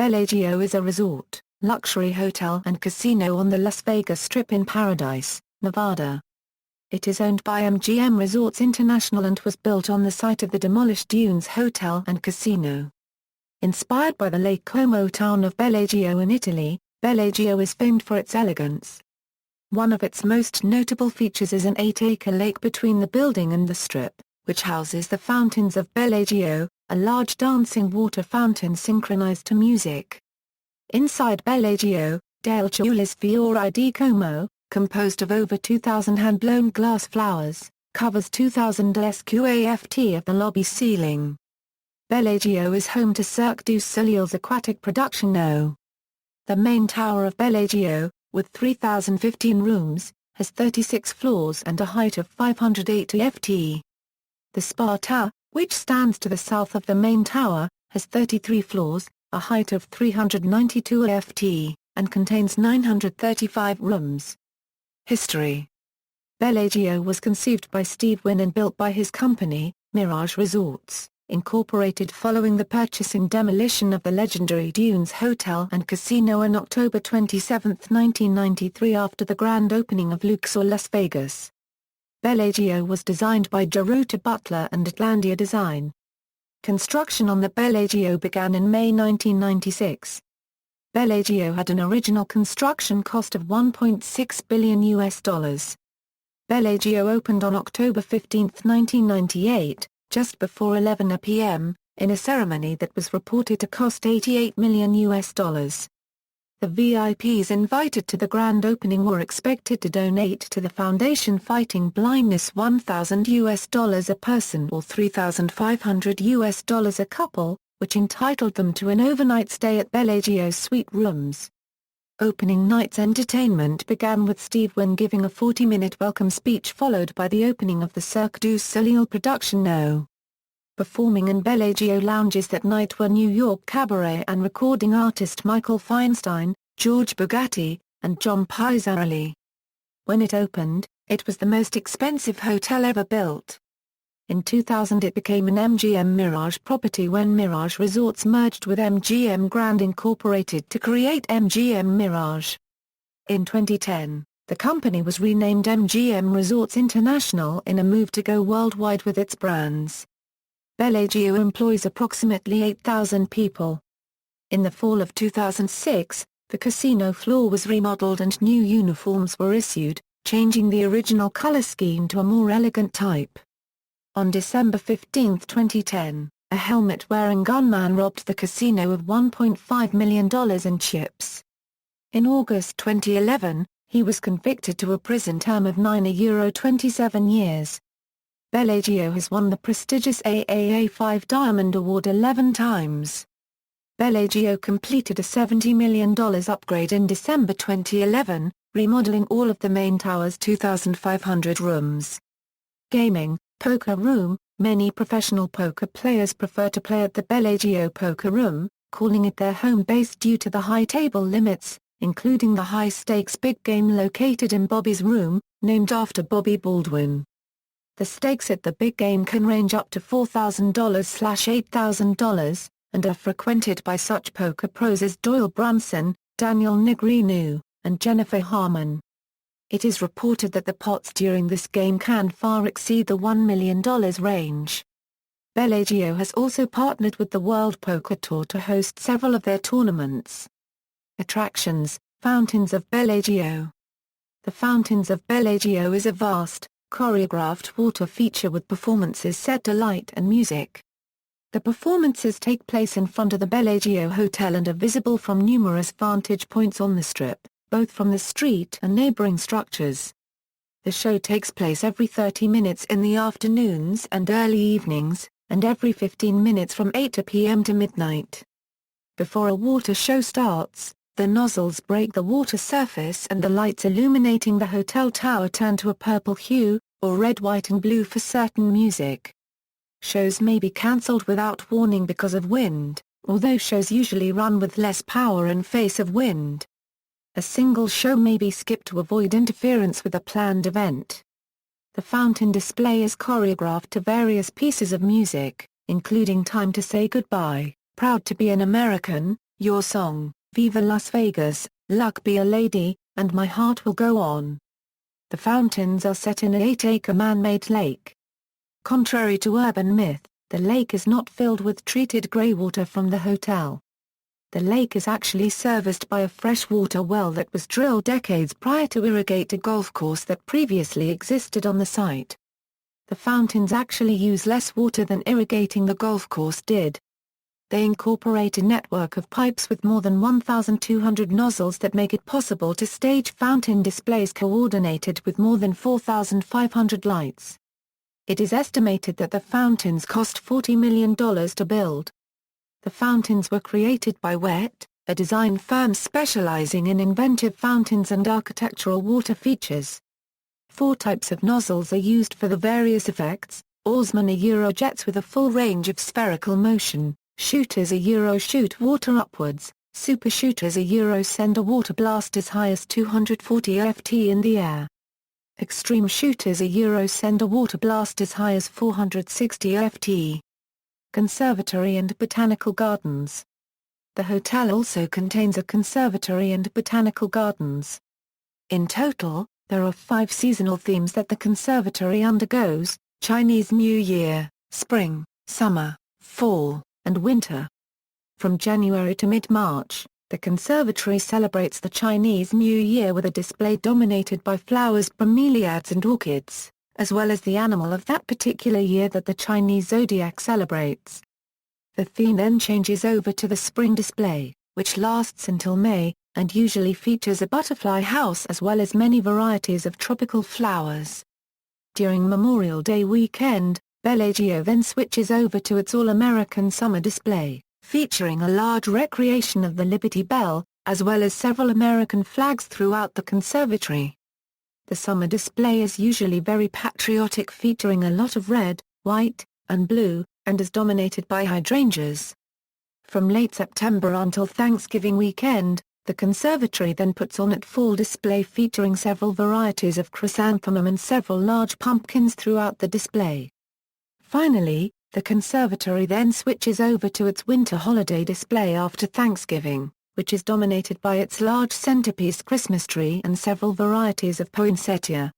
Bellagio is a resort, luxury hotel and casino on the Las Vegas Strip in Paradise, Nevada. It is owned by MGM Resorts International and was built on the site of the demolished Dunes Hotel and Casino. Inspired by the Lake Como town of Bellagio in Italy, Bellagio is famed for its elegance. One of its most notable features is an 8-acre lake between the building and the Strip, which houses the Fountains of Bellagio, a large dancing water fountain synchronized to music. Inside Bellagio, Del Ciulis Fiori di Como, composed of over 2,000 hand-blown glass flowers, covers 2,000 sqaft of the lobby ceiling. Bellagio is home to Cirque du Soleil's aquatic production No. The main tower of Bellagio, with 3,015 rooms, has 36 floors and a height of 580 ft. The Spa Tower, which stands to the south of the main tower, has 33 floors, a height of 392 ft, and contains 935 rooms. History. Bellagio was conceived by Steve Wynn and built by his company, Mirage Resorts, Incorporated following the purchase and demolition of the legendary Dunes Hotel and Casino on October 27, 1993 after the grand opening of Luxor Las Vegas. Bellagio was designed by Gerota Butler and Atlantia Design. Construction on the Bellagio began in May 1996. Bellagio had an original construction cost of $1.6 billion. Bellagio opened on October 15, 1998, just before 11 p.m., in a ceremony that was reported to cost $88 million. The VIPs invited to the grand opening were expected to donate to the Foundation Fighting Blindness $1,000 a person or $3,500 a couple, which entitled them to an overnight stay at Bellagio's suite rooms. Opening night's entertainment began with Steve Wynn giving a 40-minute welcome speech followed by the opening of the Cirque du Soleil production No. Performing in Bellagio lounges that night were New York cabaret and recording artist Michael Feinstein, George Bugatti, and John Pizzarelli. When it opened, it was the most expensive hotel ever built. In 2000 it became an MGM Mirage property when Mirage Resorts merged with MGM Grand Incorporated to create MGM Mirage. In 2010, the company was renamed MGM Resorts International in a move to go worldwide with its brands. Bellagio employs approximately 8,000 people. In the fall of 2006, the casino floor was remodeled and new uniforms were issued, changing the original color scheme to a more elegant type. On December 15, 2010, a helmet-wearing gunman robbed the casino of $1.5 million in chips. In August 2011, he was convicted to a prison term of €27 years. Bellagio has won the prestigious AAA 5 Diamond Award 11 times. Bellagio completed a $70 million upgrade in December 2011, remodeling all of the main tower's 2,500 rooms. Gaming, poker room. Many professional poker players prefer to play at the Bellagio Poker Room, calling it their home base due to the high table limits, including the high-stakes big game located in Bobby's Room, named after Bobby Baldwin. The stakes at the big game can range up to $4,000/$8,000, and are frequented by such poker pros as Doyle Brunson, Daniel Negreanu, and Jennifer Harmon. It is reported that the pots during this game can far exceed the $1 million range. Bellagio has also partnered with the World Poker Tour to host several of their tournaments. Attractions, Fountains of Bellagio. The Fountains of Bellagio is a vast, choreographed water feature with performances set to light and music. The performances take place in front of the Bellagio Hotel and are visible from numerous vantage points on the Strip, both from the street and neighboring structures. The show takes place every 30 minutes in the afternoons and early evenings, and every 15 minutes from 8 p.m. to midnight. Before a water show starts, the nozzles break the water surface and the lights illuminating the hotel tower turn to a purple hue, or red, white and blue for certain music. Shows may be cancelled without warning because of wind, although shows usually run with less power in face of wind. A single show may be skipped to avoid interference with a planned event. The fountain display is choreographed to various pieces of music, including Time to Say Goodbye, Proud to be an American, Your Song, Viva Las Vegas, Luck Be a Lady, and My Heart Will Go On. The fountains are set in an 8-acre man-made lake. Contrary to urban myth, the lake is not filled with treated greywater from the hotel. The lake is actually serviced by a freshwater well that was drilled decades prior to irrigate a golf course that previously existed on the site. The fountains actually use less water than irrigating the golf course did. They incorporate a network of pipes with more than 1,200 nozzles that make it possible to stage fountain displays coordinated with more than 4,500 lights. It is estimated that the fountains cost $40 million to build. The fountains were created by WET, a design firm specializing in inventive fountains and architectural water features. 4 types of nozzles are used for the various effects: oarsmen are Eurojets with a full range of spherical motion, shooters are Euro shoot water upwards, super shooters are Euro send a water blast as high as 240 ft in the air. Extreme shooters are Euro send a water blast as high as 460 ft. Conservatory and Botanical Gardens. The hotel also contains a conservatory and botanical gardens. In total, there are 5 seasonal themes that the conservatory undergoes: Chinese New Year, Spring, Summer, Fall, and Winter. From January to mid-March, the conservatory celebrates the Chinese New Year with a display dominated by flowers, bromeliads and orchids, as well as the animal of that particular year that the Chinese zodiac celebrates. The theme then changes over to the spring display, which lasts until May, and usually features a butterfly house as well as many varieties of tropical flowers. During Memorial Day weekend, Bellagio then switches over to its All-American Summer display, featuring a large recreation of the Liberty Bell, as well as several American flags throughout the conservatory. The summer display is usually very patriotic, featuring a lot of red, white, and blue, and is dominated by hydrangeas. From late September until Thanksgiving weekend, the conservatory then puts on its fall display featuring several varieties of chrysanthemum and several large pumpkins throughout the display. Finally, the conservatory then switches over to its winter holiday display after Thanksgiving, which is dominated by its large centerpiece Christmas tree and several varieties of poinsettia.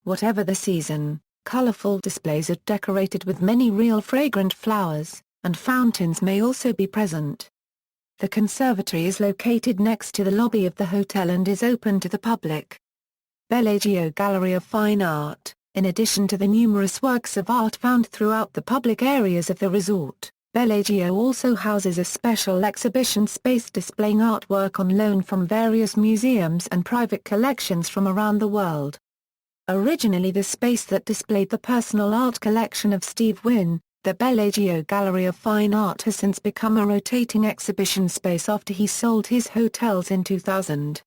Whatever the season, colorful displays are decorated with many real fragrant flowers, and fountains may also be present. The conservatory is located next to the lobby of the hotel and is open to the public. Bellagio Gallery of Fine Art. In addition to the numerous works of art found throughout the public areas of the resort, Bellagio also houses a special exhibition space displaying artwork on loan from various museums and private collections from around the world. Originally the space that displayed the personal art collection of Steve Wynn, the Bellagio Gallery of Fine Art has since become a rotating exhibition space after he sold his hotels in 2000.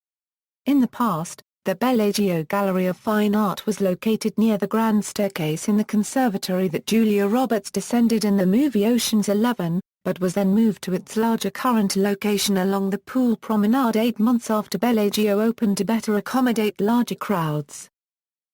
In the past, the Bellagio Gallery of Fine Art was located near the grand staircase in the conservatory that Julia Roberts descended in the movie Ocean's 11, but was then moved to its larger current location along the pool promenade 8 months after Bellagio opened to better accommodate larger crowds.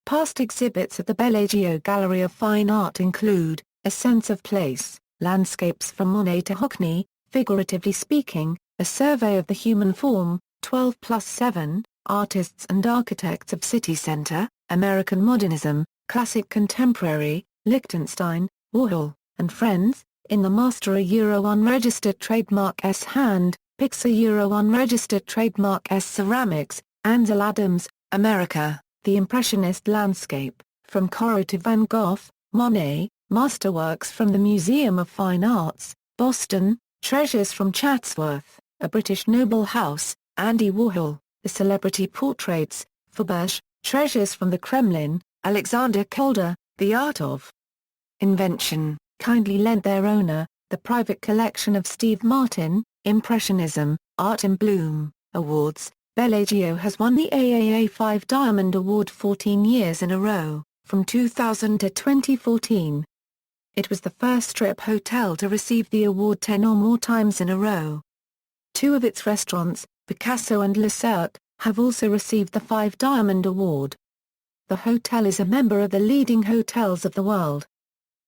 Past exhibits at the Bellagio Gallery of Fine Art include A Sense of Place, Landscapes from Monet to Hockney, Figuratively Speaking, A Survey of the Human Form, 12+7, Artists and Architects of City Center, American Modernism, Classic Contemporary, Liechtenstein, Warhol, and Friends, In the Master a Euro Unregistered Trademark S Hand, Pixar Euro Unregistered Trademark S Ceramics, Ansel Adams, America, The Impressionist Landscape, From Corot to Van Gogh, Monet, Masterworks from the Museum of Fine Arts, Boston, Treasures from Chatsworth, A British Noble House, Andy Warhol, The Celebrity Portraits, Faberge, Treasures from the Kremlin, Alexander Calder, The Art of Invention, kindly lent their owner, The Private Collection of Steve Martin, Impressionism, Art in Bloom, Awards. Bellagio has won the AAA 5 Diamond Award 14 years in a row, from 2000 to 2014. It was the first Strip hotel to receive the award 10 or more times in a row. 2 of its restaurants, Picasso and Le Cirque, have also received the 5 Diamond Award. The hotel is a member of the leading hotels of the world.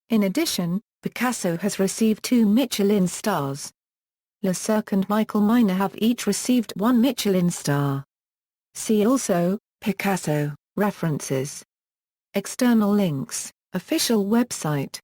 In addition, Picasso has received 2 Michelin stars. Le Cirque and Michael Miner have each received 1 Michelin star. See also, Picasso, references. External links, official website.